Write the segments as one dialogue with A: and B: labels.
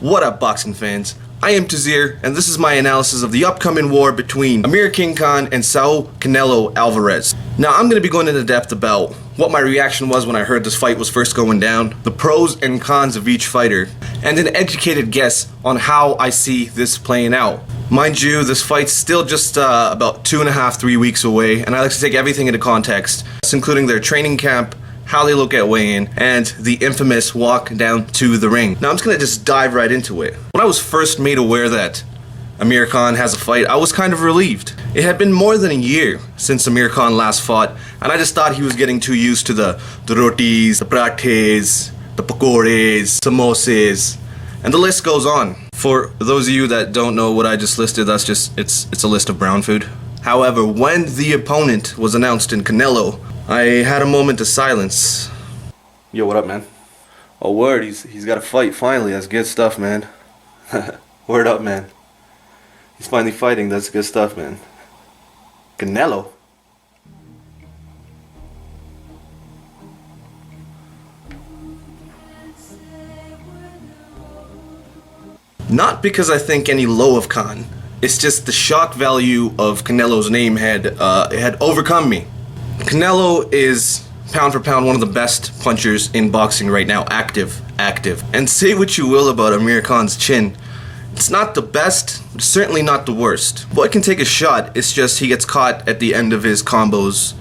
A: What up, boxing fans? I am Tazzys, and this is my analysis of the upcoming war between Amir King Khan and Saul Canelo Alvarez. Now, I'm going to be going into depth about what my reaction was when I heard this fight was first going down, the pros and cons of each fighter, and an educated guess on how I see this playing out. Mind you, this fight's still just about 2.5–3 weeks away, and I like to take everything into context, including their training camp, how they look at weigh-in, and the infamous walk down to the ring. Now I'm just gonna just dive right into it. When I was first made aware that Amir Khan has a fight, I was kind of relieved. It had been more than a year since Amir Khan last fought, and I just thought he was getting too used to the rotis, the prates, the pakores, samosas, and the list goes on. For those of you that don't know what I just listed, that's just, it's a list of brown food. However, when the opponent was announced in Canelo, I had a moment of silence. Yo, what up, man? Oh, word, he's got a fight finally. That's good stuff, man. Word up, man. He's finally fighting. That's good stuff, man. Canelo. Not because I think any low of Khan. It's just the shock value of Canelo's name had overcome me. Canelo is, pound for pound, one of the best punchers in boxing right now. Active. And say what you will about Amir Khan's chin, it's not the best, certainly not the worst. Boy can take a shot, it's just he gets caught at the end of his combos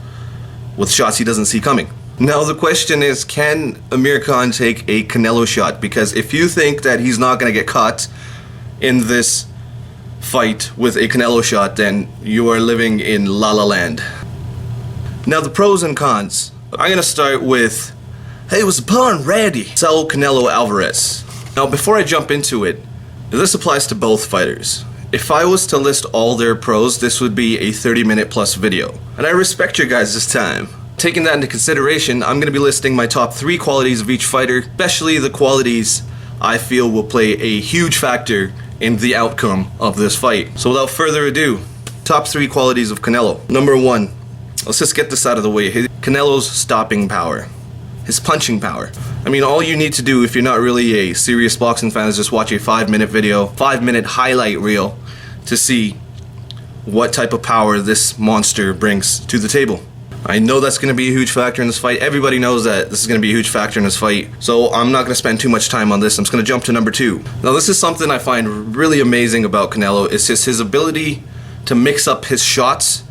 A: with shots he doesn't see coming. Now the question is, can Amir Khan take a Canelo shot? Because if you think that he's not going to get caught in this fight with a Canelo shot, then you are living in La La Land. Now the pros and cons. I'm gonna start with, hey, was born ready, Saul Canelo Alvarez. Now before I jump into it, this applies to both fighters. If I was to list all their pros, this would be a 30-minute plus video. And I respect your guys' time. Taking that into consideration, I'm gonna be listing my top 3 qualities of each fighter, especially the qualities I feel will play a huge factor in the outcome of this fight. So without further ado, top 3 qualities of Canelo. Number 1. Let's just get this out of the way. Canelo's stopping power. His punching power. I mean, all you need to do if you're not really a serious boxing fan is just watch a 5-minute video, 5-minute highlight reel to see what type of power this monster brings to the table. I know that's going to be a huge factor in this fight. Everybody knows that this is going to be a huge factor in this fight. So I'm not going to spend too much time on this. I'm just going to jump to number 2. Now this is something I find really amazing about Canelo. It's just his ability to mix up his shots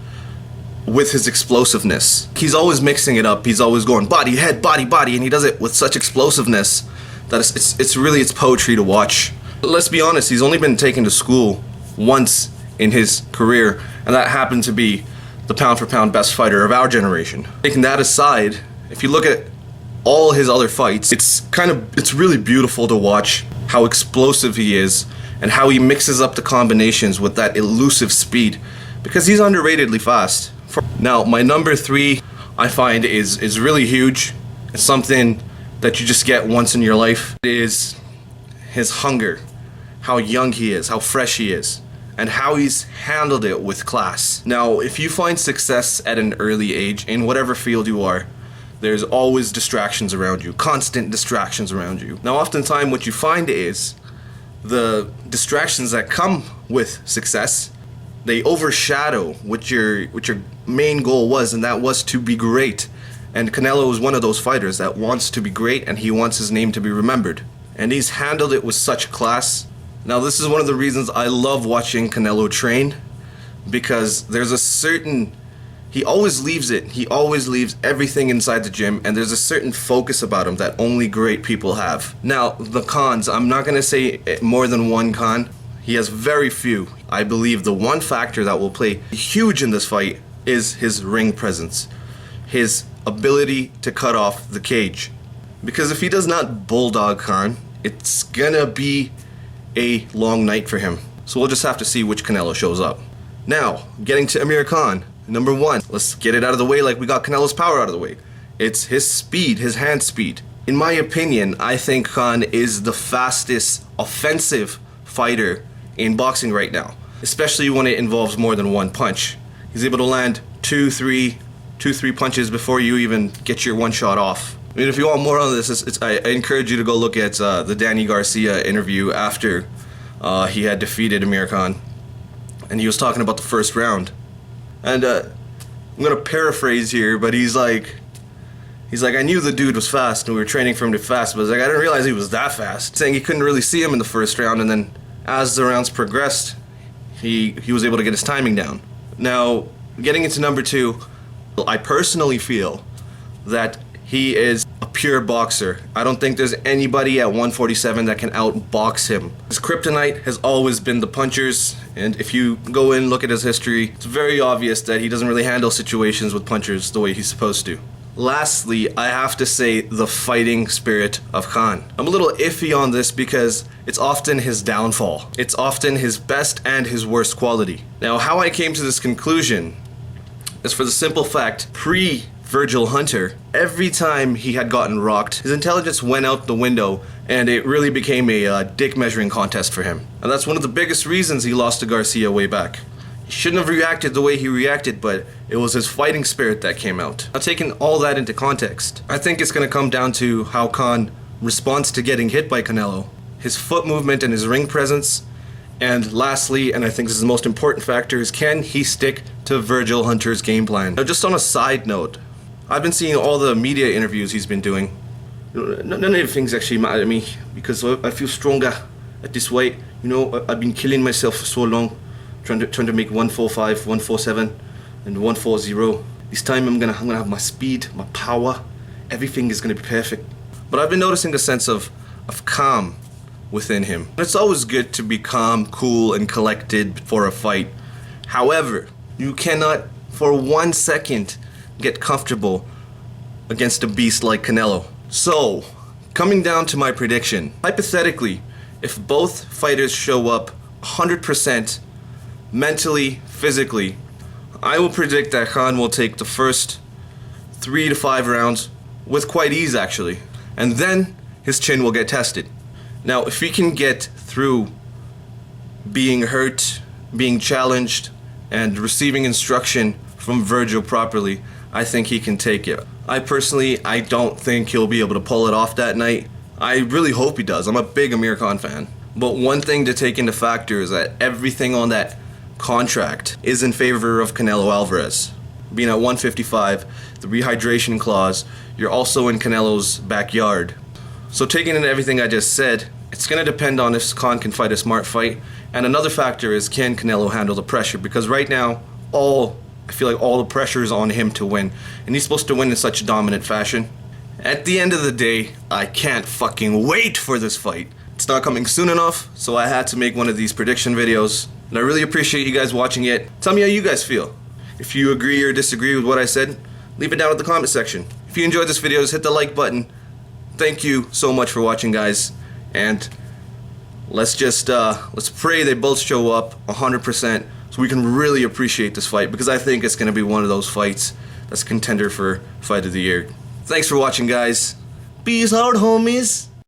A: with his explosiveness. He's always mixing it up. He's always going body, head, body, body, and he does it with such explosiveness that it's poetry to watch. But let's be honest, he's only been taken to school once in his career, and that happened to be the pound for pound best fighter of our generation. Taking that aside, if you look at all his other fights, it's really beautiful to watch how explosive he is and how he mixes up the combinations with that elusive speed, because he's underratedly fast. Now, my number 3 I find is really huge. It's something that you just get once in your life. It is his hunger, how young he is, how fresh he is, and how he's handled it with class. Now, if you find success at an early age, in whatever field you are, there's always distractions around you, constant distractions around you. Now, oftentimes what you find is the distractions that come with success, they overshadow what your main goal was, and that was to be great. And Canelo is one of those fighters that wants to be great, and he wants his name to be remembered. And he's handled it with such class. Now this is one of the reasons I love watching Canelo train, because there's a certain, he always leaves everything inside the gym, and there's a certain focus about him that only great people have. Now the cons, I'm not gonna say more than one con. He has very few. I believe the one factor that will play huge in this fight is his ring presence. His ability to cut off the cage. Because if he does not bulldog Khan, it's gonna be a long night for him. So we'll just have to see which Canelo shows up. Now, getting to Amir Khan. Number 1, let's get it out of the way like we got Canelo's power out of the way. It's his speed, his hand speed. In my opinion, I think Khan is the fastest offensive fighter in boxing right now, especially when it involves more than one punch. He's able to land two, three punches before you even get your one shot off. I mean, if you want more on this, I encourage you to go look at the Danny Garcia interview after he had defeated Amir Khan, and he was talking about the first round. And I'm gonna paraphrase here, but he's like, I knew the dude was fast, and we were training for him to fast, but I didn't realize he was that fast. Saying he couldn't really see him in the first round, and then as the rounds progressed, he was able to get his timing down. Now, getting into number 2, I personally feel that he is a pure boxer. I don't think there's anybody at 147 that can outbox him. His kryptonite has always been the punchers, and if you go in and look at his history, it's very obvious that he doesn't really handle situations with punchers the way he's supposed to. Lastly, I have to say the fighting spirit of Khan. I'm a little iffy on this because it's often his downfall. It's often his best and his worst quality. Now, how I came to this conclusion is for the simple fact, pre-Virgil Hunter, every time he had gotten rocked, his intelligence went out the window and it really became a dick measuring contest for him. And that's one of the biggest reasons he lost to Garcia way back. He shouldn't have reacted the way he reacted, but it was his fighting spirit that came out. Now, taking all that into context, I think it's going to come down to how Khan responds to getting hit by Canelo, his foot movement and his ring presence, and lastly, and I think this is the most important factor, is can he stick to Virgil Hunter's game plan? Now, just on a side note, I've been seeing all the media interviews he's been doing. None of the things actually matter to me because I feel stronger at this weight. You know, I've been killing myself for so long. Trying to make 145, 147, and 140. This time I'm gonna have my speed, my power. Everything is gonna be perfect. But I've been noticing a sense of calm within him. It's always good to be calm, cool, and collected for a fight. However, you cannot for 1 second get comfortable against a beast like Canelo. So, coming down to my prediction, hypothetically, if both fighters show up 100% mentally, physically, I will predict that Khan will take the first 3 to 5 rounds with quite ease actually, and then his chin will get tested. Now, if he can get through being hurt, being challenged, and receiving instruction from Virgil properly, I think he can take it. I don't think he'll be able to pull it off that night. I really hope he does. I'm a big Amir Khan fan. But one thing to take into factor is that everything on that contract is in favor of Canelo Alvarez. Being at 155, the rehydration clause, you're also in Canelo's backyard. So taking into everything I just said, it's going to depend on if Khan can fight a smart fight. And another factor is, can Canelo handle the pressure? Because right now, I feel like all the pressure is on him to win. And he's supposed to win in such a dominant fashion. At the end of the day, I can't fucking wait for this fight. It's not coming soon enough, so I had to make one of these prediction videos. And I really appreciate you guys watching it. Tell me how you guys feel. If you agree or disagree with what I said, leave it down in the comment section. If you enjoyed this video, just hit the like button. Thank you so much for watching, guys. And let's pray they both show up 100% so we can really appreciate this fight, because I think it's going to be one of those fights that's contender for Fight of the Year. Thanks for watching, guys. Peace out, homies.